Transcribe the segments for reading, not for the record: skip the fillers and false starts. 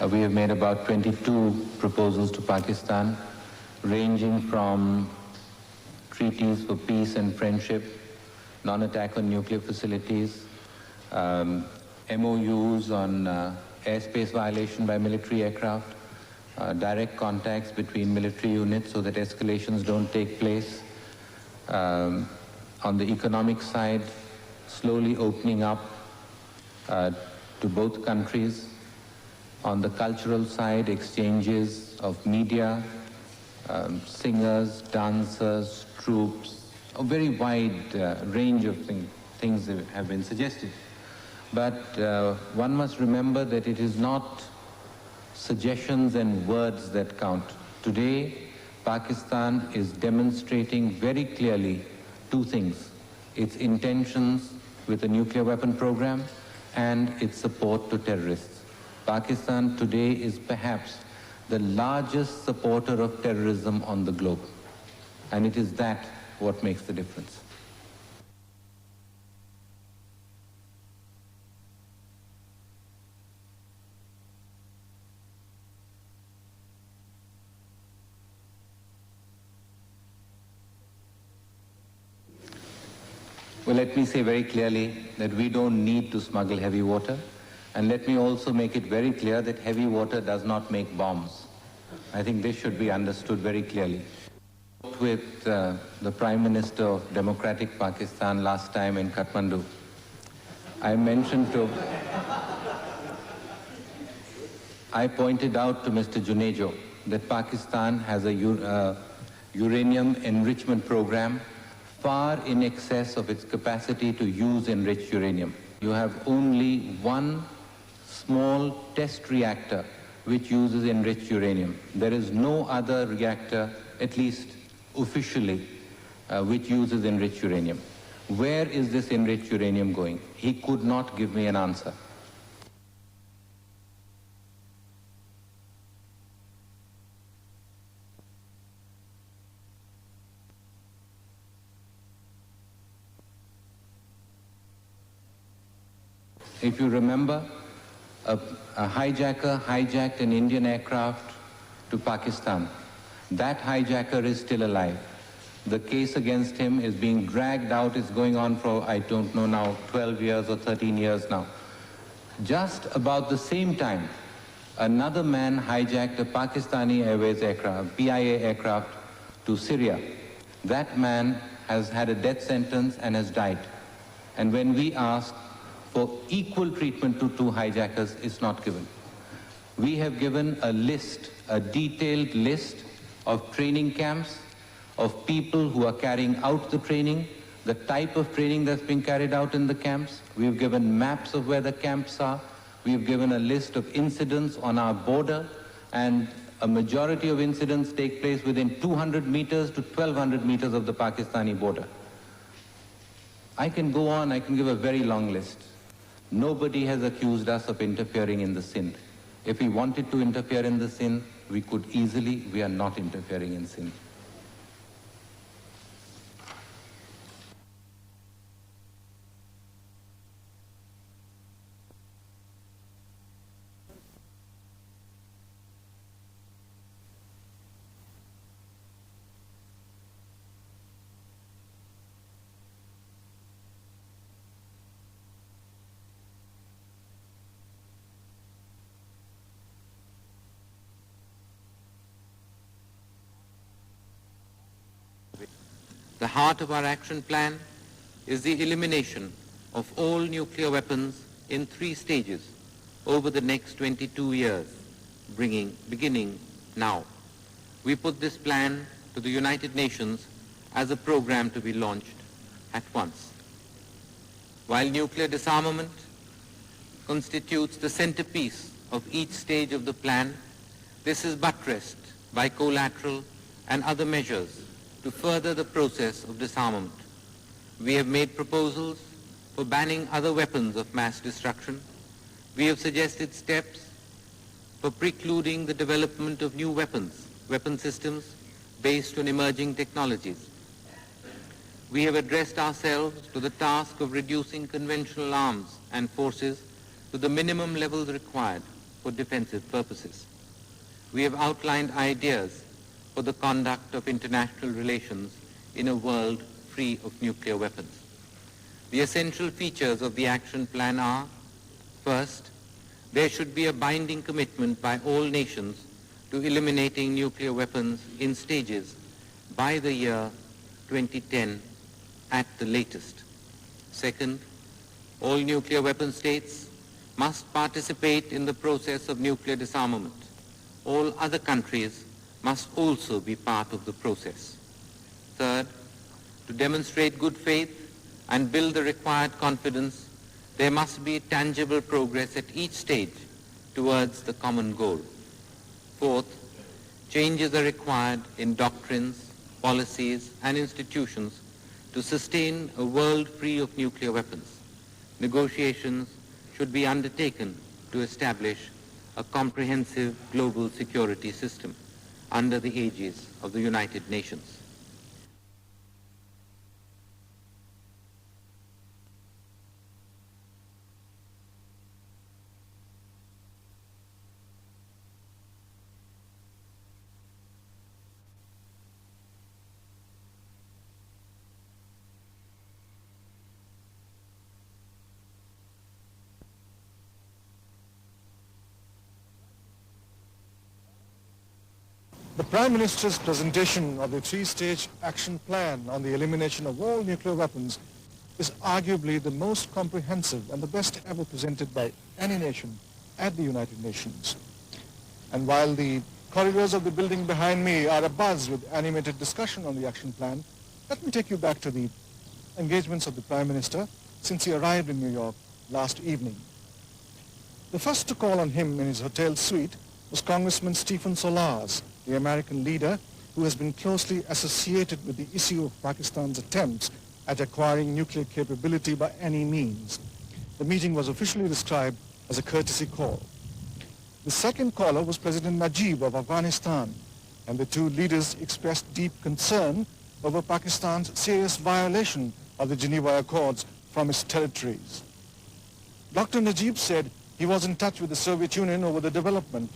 We have made about 22 proposals to Pakistan, ranging from treaties for peace and friendship, non-attack on nuclear facilities, MOUs on airspace violation by military aircraft, direct contacts between military units so that escalations don't take place. On the economic side, slowly opening up to both countries. On the cultural side, exchanges of media, singers, dancers, troops, a very wide range of things that have been suggested. But one must remember that it is not suggestions and words that count. Today, Pakistan is demonstrating very clearly two things: its intentions with a nuclear weapon program and its support to terrorists. Pakistan today is perhaps the largest supporter of terrorism on the globe. And it is that what makes the difference. Well, let me say very clearly that we don't need to smuggle heavy water. And let me also make it very clear that heavy water does not make bombs. I think this should be understood very clearly. With the Prime Minister of Democratic Pakistan last time in Kathmandu, I pointed out to Mr. Junejo that Pakistan has a uranium enrichment program far in excess of its capacity to use enriched uranium. You have only one small test reactor which uses enriched uranium. There is no other reactor, at least officially, which uses enriched uranium. Where is this enriched uranium going? He could not give me an answer. If you remember, a hijacker hijacked an Indian aircraft to Pakistan. That hijacker is still alive. The case against him is being dragged out. It's going on for, I don't know now, 12 years or 13 years now. Just about the same time, another man hijacked a Pakistani Airways aircraft, PIA aircraft, to Syria. That man has had a death sentence and has died. And when we ask for equal treatment to two hijackers, is not given. We have given a list, a detailed list of training camps, of people who are carrying out the training, the type of training that's being carried out in the camps. We've given maps of where the camps are. We've given a list of incidents on our border, and a majority of incidents take place within 200 meters to 1200 meters of the Pakistani border. I can go on, I can give a very long list. Nobody has accused us of interfering in the Sindh. If we wanted to interfere in the Sindh, we could easily. We are not interfering in Sindh. The heart of our action plan is the elimination of all nuclear weapons in 3 stages over the next 22 years, beginning now. We put this plan to the United Nations as a program to be launched at once. While nuclear disarmament constitutes the centerpiece of each stage of the plan, this is buttressed by collateral and other measures to further the process of disarmament. We have made proposals for banning other weapons of mass destruction. We have suggested steps for precluding the development of new weapon systems based on emerging technologies. We have addressed ourselves to the task of reducing conventional arms and forces to the minimum levels required for defensive purposes. We have outlined ideas for the conduct of international relations in a world free of nuclear weapons. The essential features of the action plan are: first, there should be a binding commitment by all nations to eliminating nuclear weapons in stages by the year 2010 at the latest. Second, all nuclear weapon states must participate in the process of nuclear disarmament. All other countries must also be part of the process. Third, to demonstrate good faith and build the required confidence, there must be tangible progress at each stage towards the common goal. Fourth, changes are required in doctrines, policies, and institutions to sustain a world free of nuclear weapons. Negotiations should be undertaken to establish a comprehensive global security system under the aegis of the United Nations. The Prime Minister's presentation of the three-stage action plan on the elimination of all nuclear weapons is arguably the most comprehensive and the best ever presented by any nation at the United Nations. And while the corridors of the building behind me are abuzz with animated discussion on the action plan, let me take you back to the engagements of the Prime Minister since he arrived in New York last evening. The first to call on him in his hotel suite was Congressman Stephen Solars, the American leader who has been closely associated with the issue of Pakistan's attempts at acquiring nuclear capability by any means. The meeting was officially described as a courtesy call. The second caller was President Najib of Afghanistan, and the two leaders expressed deep concern over Pakistan's serious violation of the Geneva Accords from its territories. Dr. Najib said he was in touch with the Soviet Union over the development,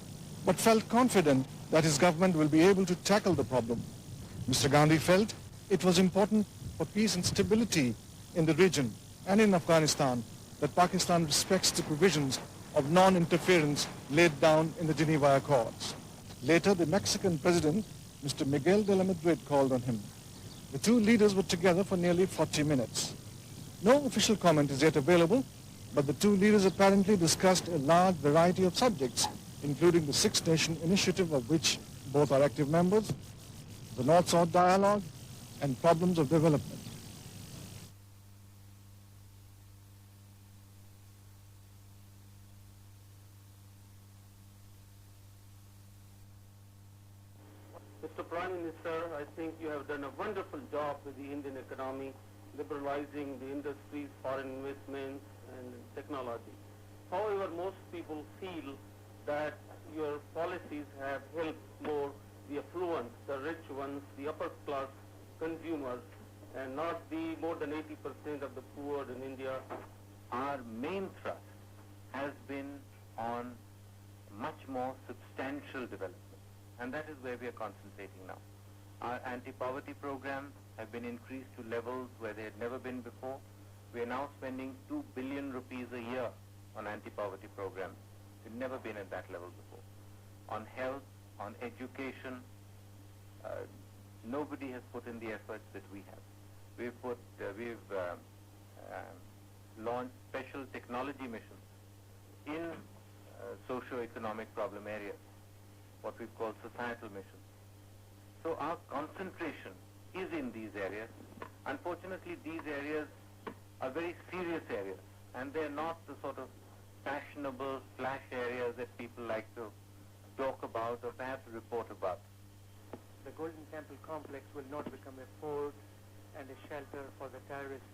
but felt confident that his government will be able to tackle the problem. Mr. Gandhi felt it was important for peace and stability in the region and in Afghanistan that Pakistan respects the provisions of non-interference laid down in the Geneva Accords. Later, the Mexican president, Mr. Miguel de la Madrid, called on him. The two leaders were together for nearly 40 minutes. No official comment is yet available, but the two leaders apparently discussed a large variety of subjects, including the Six-Nation Initiative, of which both are active members, the North-South Dialogue, and problems of development. Mr. Prime Minister, I think you have done a wonderful job with the Indian economy, liberalizing the industries, foreign investments, and technology. However, most people feel that your policies have helped more the affluent, the rich ones, the upper class consumers, and not the more than 80% of the poor in India. Our main thrust has been on much more substantial development, and that is where we are concentrating now. Our anti-poverty programs have been increased to levels where they had never been before. We are now spending 2 billion rupees a year on anti-poverty programs. We've never been at that level before. On health, on education, nobody has put in the efforts that we have. We've launched special technology missions in socio-economic problem areas, what we call societal missions. So our concentration is in these areas. Unfortunately, these areas are very serious areas, and they're not the sort of fashionable flash areas that people like to talk about or perhaps report about. The Golden Temple complex will not become a fort and a shelter for the terrorists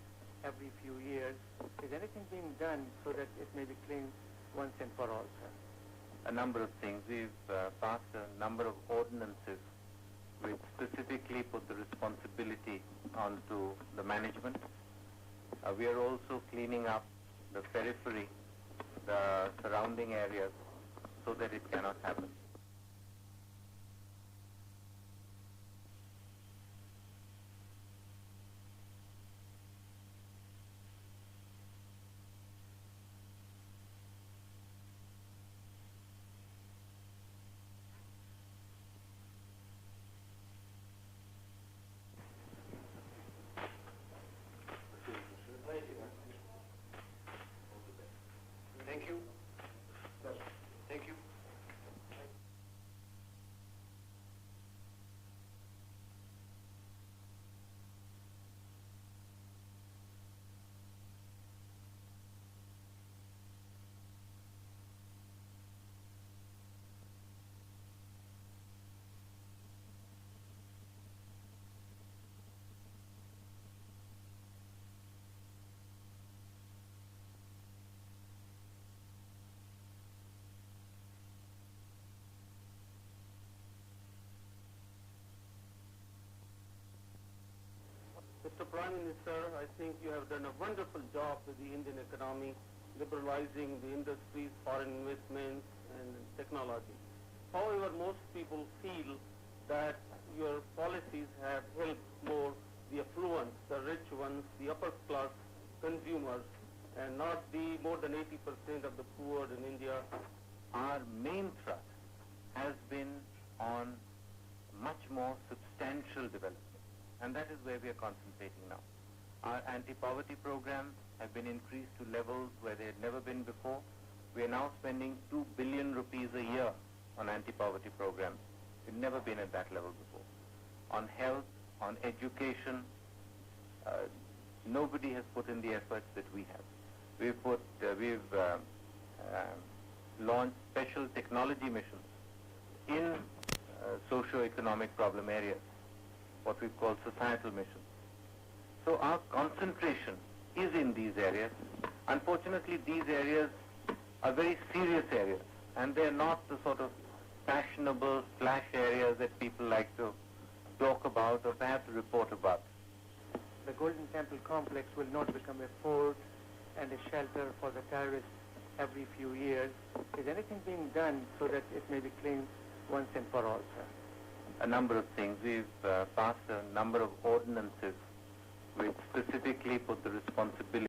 every few years. Is anything being done so that it may be cleaned once and for all, sir? A number of things. We've passed a number of ordinances which specifically put the responsibility onto the management. We are also cleaning up the periphery, the surrounding areas, so that it cannot happen. Thank you. Thank you. Mr. Prime Minister, I think you have done a wonderful job with the Indian economy, liberalizing the industries, foreign investments, and technology. However, most people feel that your policies have helped more the affluent, the rich ones, the upper class consumers, and not the more than 80% of the poor in India. Our main thrust has been on much more substantial development, and that is where we are concentrating now. Our anti-poverty programs have been increased to levels where they had never been before. We are now spending 2 billion rupees a year on anti-poverty programs. We've never been at that level before. On health, on education, nobody has put in the efforts that we have. We've launched special technology missions in socio-economic problem areas, what we call societal missions. So our concentration is in these areas. Unfortunately, these areas are very serious areas, and they're not the sort of fashionable flash areas that people like to talk about or perhaps report about. The Golden Temple complex will not become a fort and a shelter for the terrorists every few years. Is anything being done so that it may be cleaned once and for all, sir? A number of things. We've passed a number of ordinances which specifically put the responsibility